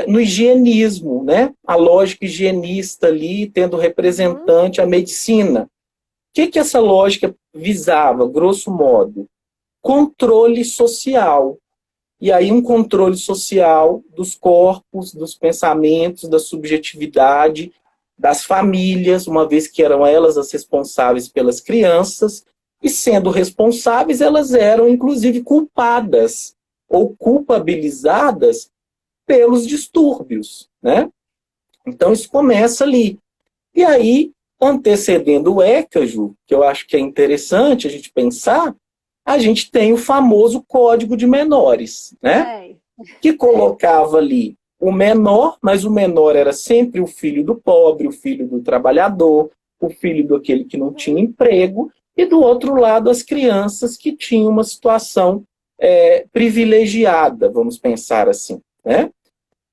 no higienismo, né? A lógica higienista ali, tendo representante a medicina. O que essa lógica visava, grosso modo? Controle social. E aí um controle social dos corpos, dos pensamentos, da subjetividade, das famílias, uma vez que eram elas as responsáveis pelas crianças, e sendo responsáveis, elas eram inclusive culpadas ou culpabilizadas pelos distúrbios, né? Então isso começa ali. E aí, antecedendo o ECAJU, que eu acho que é interessante a gente pensar, a gente tem o famoso Código de Menores, né? Que colocava ali o menor, mas o menor era sempre o filho do pobre, o filho do trabalhador, o filho daquele que não tinha emprego, e do outro lado as crianças que tinham uma situação privilegiada, vamos pensar assim, né?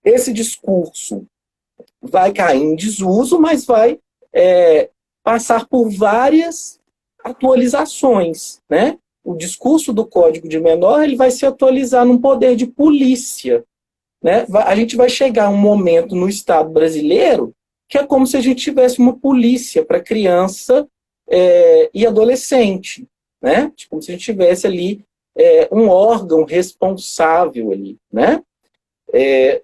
Esse discurso vai cair em desuso, mas vai passar por várias atualizações, né? O discurso do Código de Menor ele vai se atualizar num poder de polícia, né? A gente vai chegar a um momento no Estado brasileiro que é como se a gente tivesse uma polícia para criança e adolescente, né? Como se a gente tivesse ali um órgão responsável ali, né?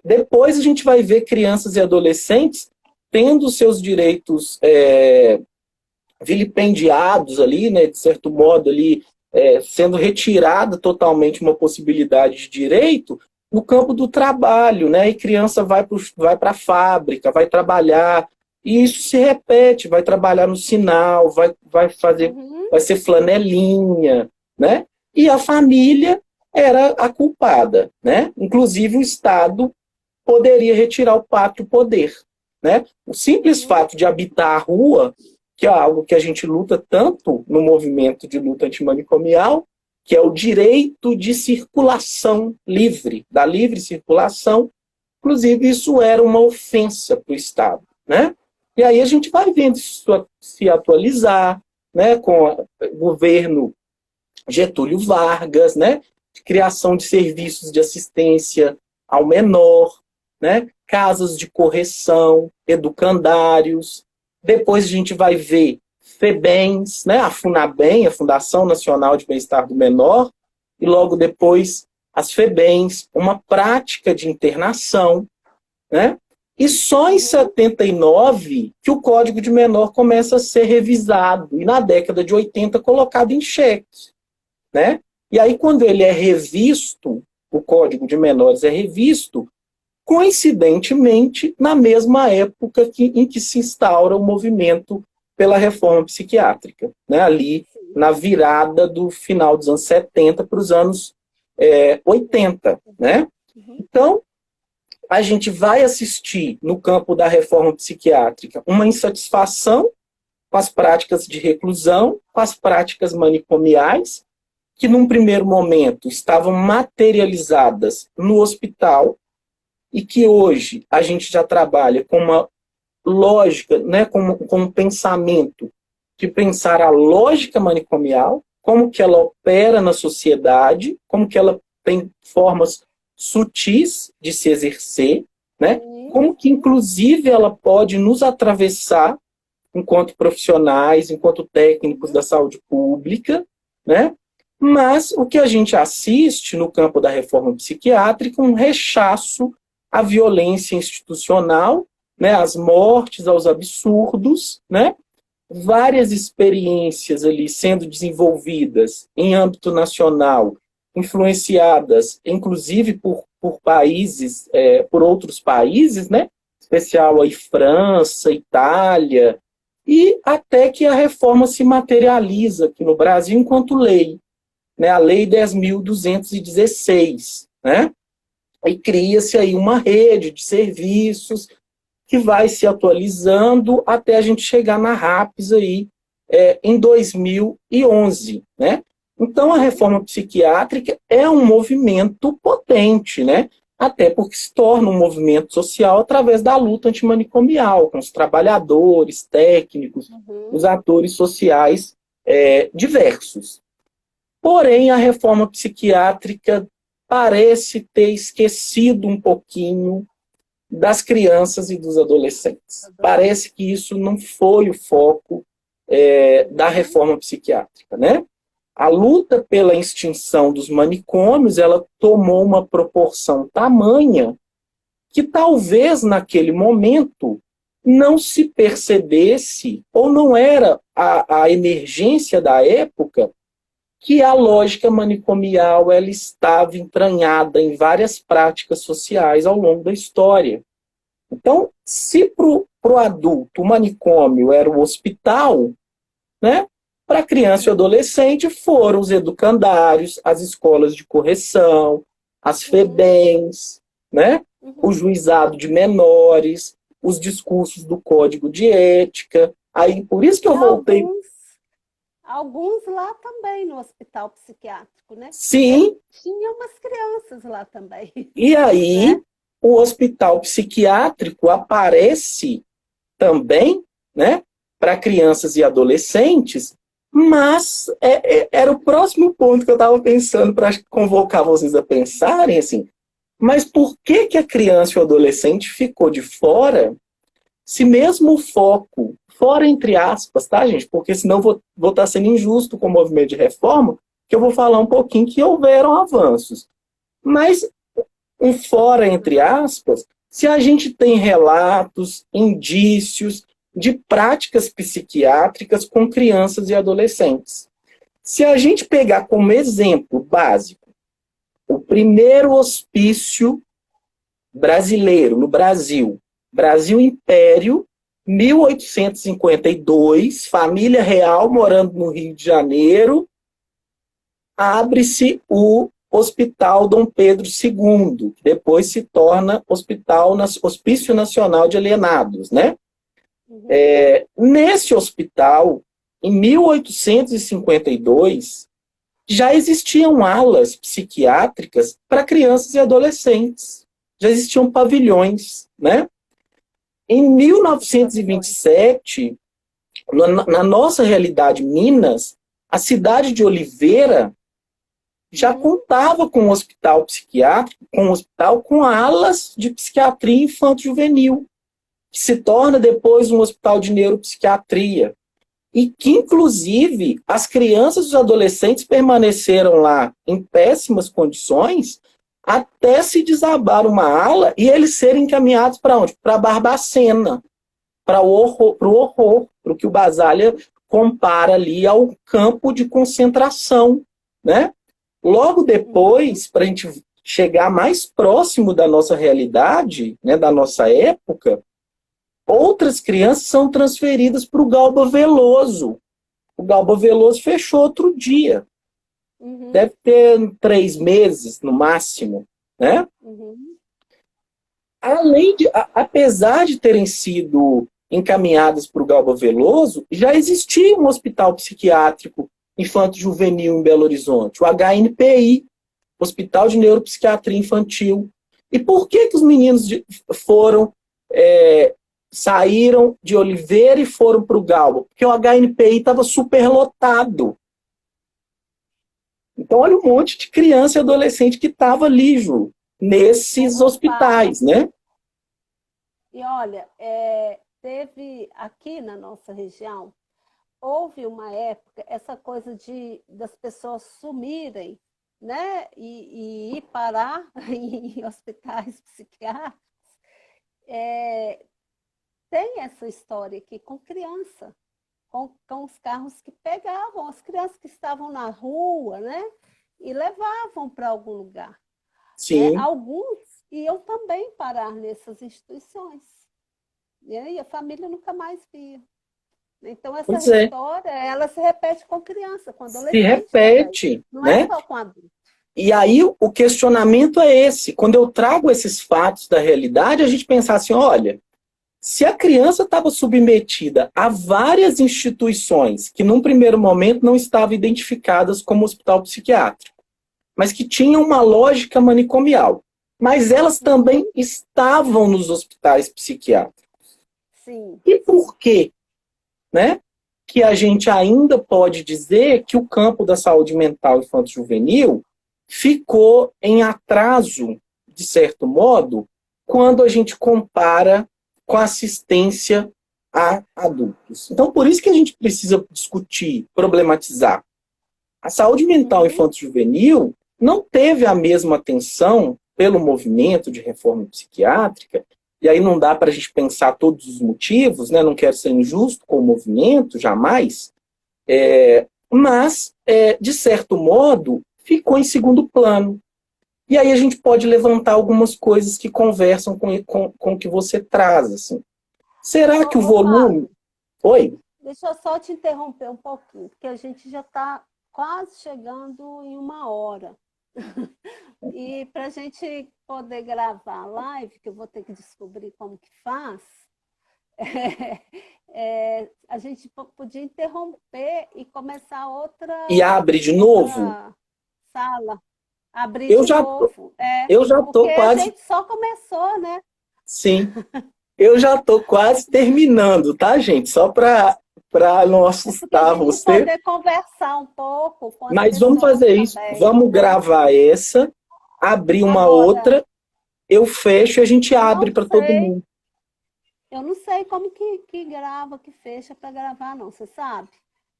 Depois a gente vai ver crianças e adolescentes tendo seus direitos vilipendiados ali, né? De certo modo ali sendo retirada totalmente uma possibilidade de direito no campo do trabalho, né? E criança vai para a fábrica, vai trabalhar, e isso se repete, vai trabalhar no sinal, vai ser flanelinha, né? E a família era a culpada, né? Inclusive o Estado poderia retirar o pátrio poder, né? O simples fato de habitar a rua, que é algo que a gente luta tanto no movimento de luta antimanicomial, que é o direito de circulação livre, da livre circulação, inclusive isso era uma ofensa para o Estado, né? E aí a gente vai vendo isso se atualizar, né, com o governo Getúlio Vargas, né, de criação de serviços de assistência ao menor, né, casas de correção, educandários. Depois a gente vai ver FEBEMs, né, a FUNABEM, a Fundação Nacional de Bem-Estar do Menor, e logo depois as FEBEMs, uma prática de internação, né? E só em 79 que o Código de Menor começa a ser revisado, e na década de 80 colocado em xeque, né? E aí quando ele é revisto, o Código de Menores é revisto, coincidentemente na mesma época em que se instaura o movimento pela reforma psiquiátrica, né? Ali na virada do final dos anos 70 para os anos 80. Né? Então, a gente vai assistir, no campo da reforma psiquiátrica, uma insatisfação com as práticas de reclusão, com as práticas manicomiais, que num primeiro momento estavam materializadas no hospital, e que hoje a gente já trabalha com uma lógica, né, com um pensamento de pensar a lógica manicomial, como que ela opera na sociedade, como que ela tem formas sutis de se exercer, né? Como que, inclusive, ela pode nos atravessar enquanto profissionais, enquanto técnicos da saúde pública, né? Mas o que a gente assiste no campo da reforma psiquiátrica, um rechaço à violência institucional, né? Às mortes, aos absurdos, né? Várias experiências ali sendo desenvolvidas em âmbito nacional, influenciadas, inclusive, por países, por outros países, né? Em especial aí França, Itália, e até que a reforma se materializa aqui no Brasil enquanto lei, né? A Lei 10.216, né? E cria-se aí uma rede de serviços que vai se atualizando até a gente chegar na RAPS aí, em 2011, né? Então, a reforma psiquiátrica é um movimento potente, né? Até porque se torna um movimento social através da luta antimanicomial, com os trabalhadores, técnicos, os atores sociais diversos. Porém, a reforma psiquiátrica parece ter esquecido um pouquinho das crianças e dos adolescentes. Parece que isso não foi o foco da reforma psiquiátrica, né? A luta pela extinção dos manicômios, ela tomou uma proporção tamanha que talvez naquele momento não se percebesse, ou não era a emergência da época, que a lógica manicomial ela estava entranhada em várias práticas sociais ao longo da história. Então, se para o adulto o manicômio era o hospital, né? Para criança e adolescente foram os educandários, as escolas de correção, as FEBEMs, né? O juizado de menores, os discursos do código de ética. Aí, por isso que eu voltei. Alguns lá também no hospital psiquiátrico, né? Sim. Tinha umas crianças lá também. E aí, né? O hospital psiquiátrico aparece também, né? Para crianças e adolescentes, mas era o próximo ponto que eu estava pensando para convocar vocês a pensarem, assim, mas por que a criança e o adolescente ficou de fora, se mesmo o foco, fora entre aspas, tá, gente? Porque senão vou estar sendo injusto com o movimento de reforma, que eu vou falar um pouquinho que houveram avanços. Mas um fora entre aspas, se a gente tem relatos, indícios de práticas psiquiátricas com crianças e adolescentes. Se a gente pegar como exemplo básico o primeiro hospício brasileiro, no Brasil, Brasil Império, 1852, família real morando no Rio de Janeiro, abre-se o Hospital Dom Pedro II, que depois se torna Hospício Nacional de Alienados, né? Nesse hospital, em 1852, já existiam alas psiquiátricas para crianças e adolescentes. Já existiam pavilhões, né? Em 1927, na nossa realidade Minas, a cidade de Oliveira já contava com um hospital psiquiátrico, com alas de psiquiatria infanto-juvenil, que se torna depois um hospital de neuropsiquiatria, e que, inclusive, as crianças e os adolescentes permaneceram lá em péssimas condições até se desabar uma ala e eles serem encaminhados para onde? Para Barbacena, para o horror, para o que o Basaglia compara ali ao campo de concentração, né? Logo depois, para a gente chegar mais próximo da nossa realidade, né, da nossa época, outras crianças são transferidas para o Galba Veloso. O Galba Veloso fechou outro dia. Uhum. Deve ter 3 meses, no máximo, né? Uhum. Apesar de terem sido encaminhadas para o Galba Veloso, já existia um hospital psiquiátrico infanto-juvenil em Belo Horizonte, o HNPI, Hospital de Neuropsiquiatria Infantil. E por que os meninos saíram de Oliveira e foram para o Galba? Porque o HNPI estava superlotado. Então, olha um monte de criança e adolescente que estava ali, Ju, nesses hospitais, né? E olha, teve aqui na nossa região, houve uma época, essa coisa das pessoas sumirem, né, e ir parar em hospitais psiquiátricos. Tem essa história aqui com criança, com os carros que pegavam as crianças que estavam na rua, né, e levavam para algum lugar. Né? Sim. Alguns iam também parar nessas instituições. E a família nunca mais via. Então, essa história, ela se repete com criança, com adolescente. Se repete, também. Não né? É só com adulto. E aí o questionamento é esse. Quando eu trago esses fatos da realidade, a gente pensar assim, olha, se a criança estava submetida a várias instituições que num primeiro momento não estavam identificadas como hospital psiquiátrico, mas que tinham uma lógica manicomial, mas elas também estavam nos hospitais psiquiátricos. Sim. E por quê? Né? Que a gente ainda pode dizer que o campo da saúde mental infanto-juvenil ficou em atraso, de certo modo, quando a gente compara com a assistência a adultos. Então, por isso que a gente precisa discutir, problematizar. A saúde mental infanto-juvenil não teve a mesma atenção pelo movimento de reforma psiquiátrica, e aí não dá para a gente pensar todos os motivos, né? Não quero ser injusto com o movimento, jamais, mas, de certo modo, ficou em segundo plano. E aí a gente pode levantar algumas coisas que conversam com o que você traz. Assim. Será que o volume... Oi? Deixa eu só te interromper um pouquinho, porque a gente já está quase chegando em 1 hora. E para a gente poder gravar a live, que eu vou ter que descobrir como que faz, a gente podia interromper e começar outra... E abre de novo? Sala. Abrir eu de já novo. Eu já estou quase... a gente só começou, né? Sim. Eu já estou quase terminando, tá, gente? Só para não assustar você. Para poder conversar um pouco. Mas vamos fazer isso. Também, vamos gravar essa, abrir uma outra, eu fecho e a gente abre para todo mundo. Eu não sei como que grava, que fecha para gravar, não. Você sabe?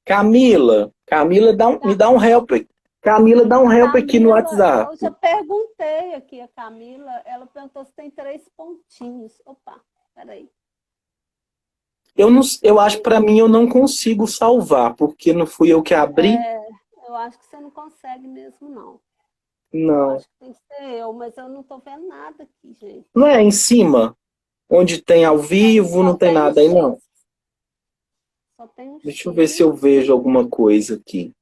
Camila, me dá um help. Camila, dá um help aqui no WhatsApp. Eu já perguntei aqui a Camila, ela perguntou se tem 3 pontinhos. Opa, peraí. Eu acho que para mim eu não consigo salvar, porque não fui eu que abri. Eu acho que você não consegue mesmo, não. Não. Eu acho que tem que ser eu, mas eu não estou vendo nada aqui, gente. Não é em cima? Onde tem ao vivo, não tem nada aí, não? Só tem um Deixa eu ver se eu vejo alguma coisa aqui.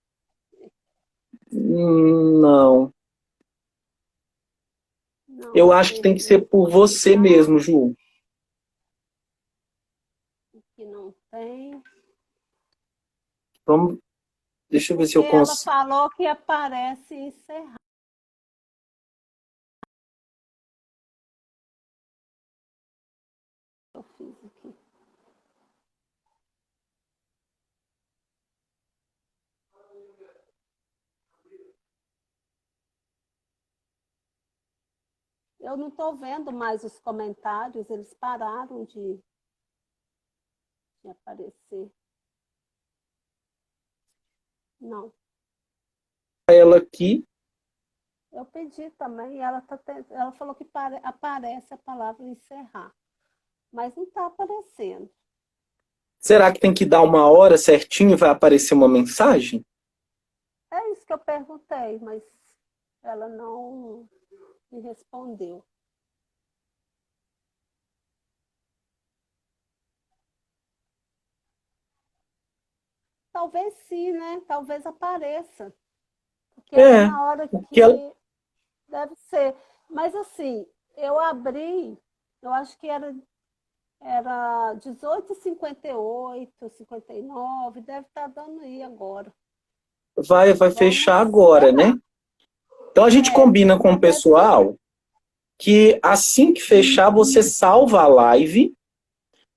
Não. Eu acho que tem que ser por você mesmo, Ju. Que não tem. Vamos. Deixa eu ver se eu consigo. Ela falou que aparece encerrar. Eu fiz aqui. Eu não estou vendo mais os comentários, eles pararam de aparecer. Não. Ela aqui. Eu pedi também, ela falou que aparece a palavra encerrar, mas não está aparecendo. Será que tem que dar 1 hora certinho e vai aparecer uma mensagem? É isso que eu perguntei, mas ela não me respondeu. Talvez sim, né? Talvez apareça. Porque era É, na hora que ela que deve ser. Mas assim, eu abri, eu acho que era 18h58, 59, deve estar dando aí agora. vai Vamos fechar agora, né? esperar. Então a gente combina com o Mas deve ser. pessoal que assim que fechar, você salva a live.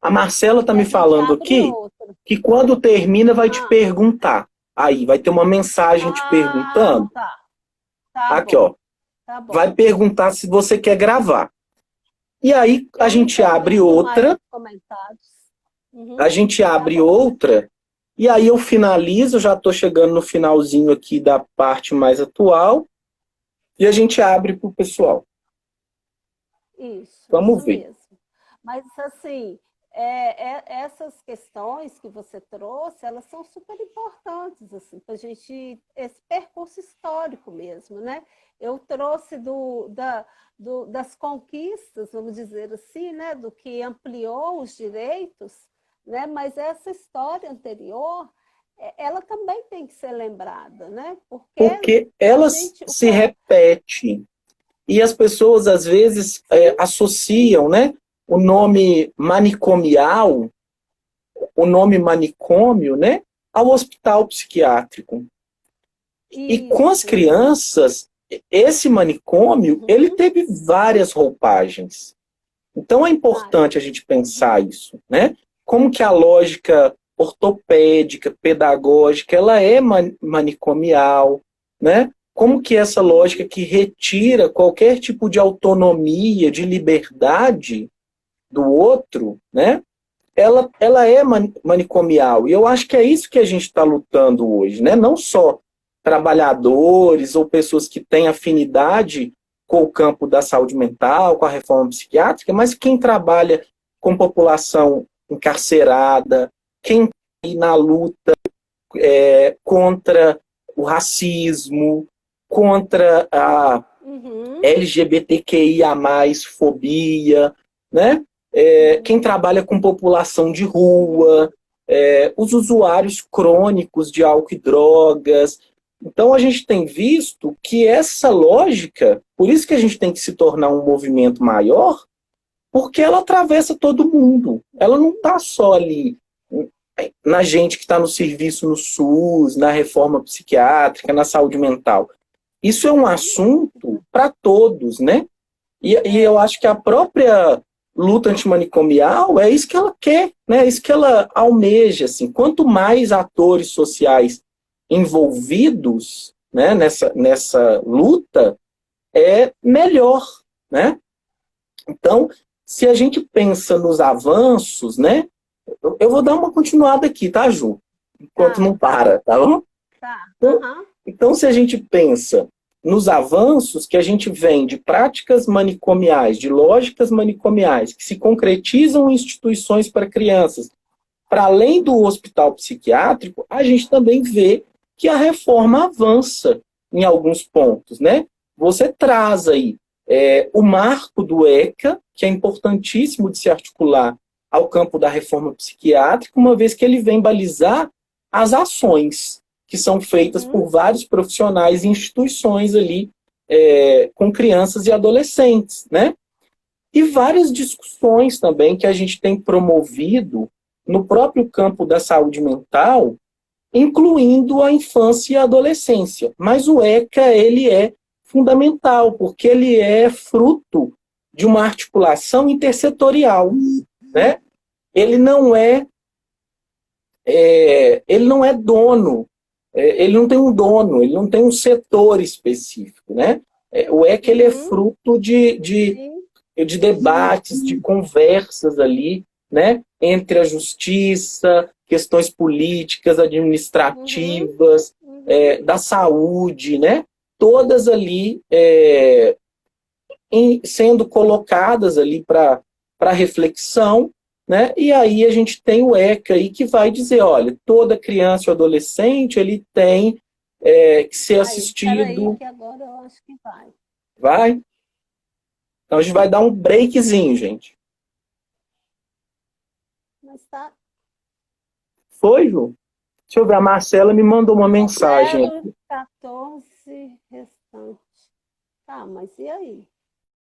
A Marcela está E me a gente falando abre aqui outra. que quando termina vai te Ah, perguntar. Aí vai ter uma mensagem te perguntando. tá. Tá Aqui, bom. ó. Tá bom. Vai perguntar se você quer gravar. E aí a Eu não gente tenho abre visto mais outra, os comentários. a Uhum, gente tá abre bom. outra, e aí eu finalizo, já estou chegando no finalzinho aqui da parte mais atual, e a gente abre para o pessoal. Vamos Isso ver. mesmo. Mas, assim, essas questões que você trouxe, elas são super importantes, assim, para a gente, esse percurso histórico mesmo, né? Eu trouxe das conquistas, vamos dizer assim, né? Do que ampliou os direitos, né? Mas essa história anterior, ela também tem que ser lembrada, né? Porque Porque a elas gente, o que se repetem. E as pessoas, às vezes, sim, associam, né, o nome manicomial, o nome manicômio, né, ao hospital psiquiátrico. E com as isso. crianças, esse manicômio, ele Uhum, teve várias roupagens. Então é importante a várias. gente pensar isso, né? Como que a lógica ortopédica, pedagógica, ela é manicomial, né? Como que essa lógica Uhum. que retira qualquer tipo de autonomia, de liberdade do outro, né? Ela é manicomial. E eu acho que é isso que a gente está lutando hoje, né? Não só trabalhadores ou pessoas que têm afinidade com o campo da saúde mental, com a reforma psiquiátrica, mas quem trabalha com população encarcerada, quem está aí na luta contra o racismo, contra a Uhum, LGBTQIA+, fobia, né? Quem uhum, trabalha com população de uhum. rua, os usuários crônicos de álcool e drogas. Então a gente tem visto que essa lógica, por isso que a gente tem que se tornar um movimento maior, porque ela atravessa todo mundo. Ela não está só ali na gente que está no serviço no SUS, na reforma psiquiátrica, na saúde mental. Isso é um Sem assunto dúvida. para todos, né? E eu É. acho que a própria luta antimanicomial é isso que ela quer, né? É isso que ela almeja, assim. Quanto mais atores sociais envolvidos, né, nessa luta, é melhor, né? Então, se a gente pensa nos avanços, né? Eu vou dar uma continuada aqui, tá, Ju? Enquanto Tá, não para, tá bom? tá. Então, Aham. então, se a gente pensa nos avanços que a gente vem de práticas manicomiais, de lógicas manicomiais, que se concretizam em instituições para crianças, para além do hospital psiquiátrico, a gente também vê que a reforma avança em alguns pontos, né? Você traz aí o marco do ECA, que é importantíssimo de se articular ao campo da reforma psiquiátrica, uma vez que ele vem balizar as ações que são feitas Uhum. por vários profissionais e instituições ali com crianças e adolescentes, né? E várias discussões também que a gente tem promovido no próprio campo da saúde mental, incluindo a infância e a adolescência. Mas o ECA, ele é fundamental, porque ele é fruto de uma articulação intersetorial, né? Ele não é, ele não é dono, ele não tem um dono, ele não tem um setor específico, né? O ECA, ele é Uhum. fruto Sim. de debates, de conversas ali, né, entre a justiça, questões políticas, Uhum. administrativas, Uhum. da saúde, né, todas ali sendo colocadas ali para reflexão, né, e aí a gente tem o ECA aí que vai dizer, olha, toda criança ou adolescente ele tem que ser Aí, espera aí assistido, que agora eu acho que vai. vai? Então a gente vai dar um breakzinho, gente. Mas tá. Foi, Ju? Deixa eu ver, a Marcela me mandou uma mensagem aqui. 0,14 restante. Tá, mas e aí?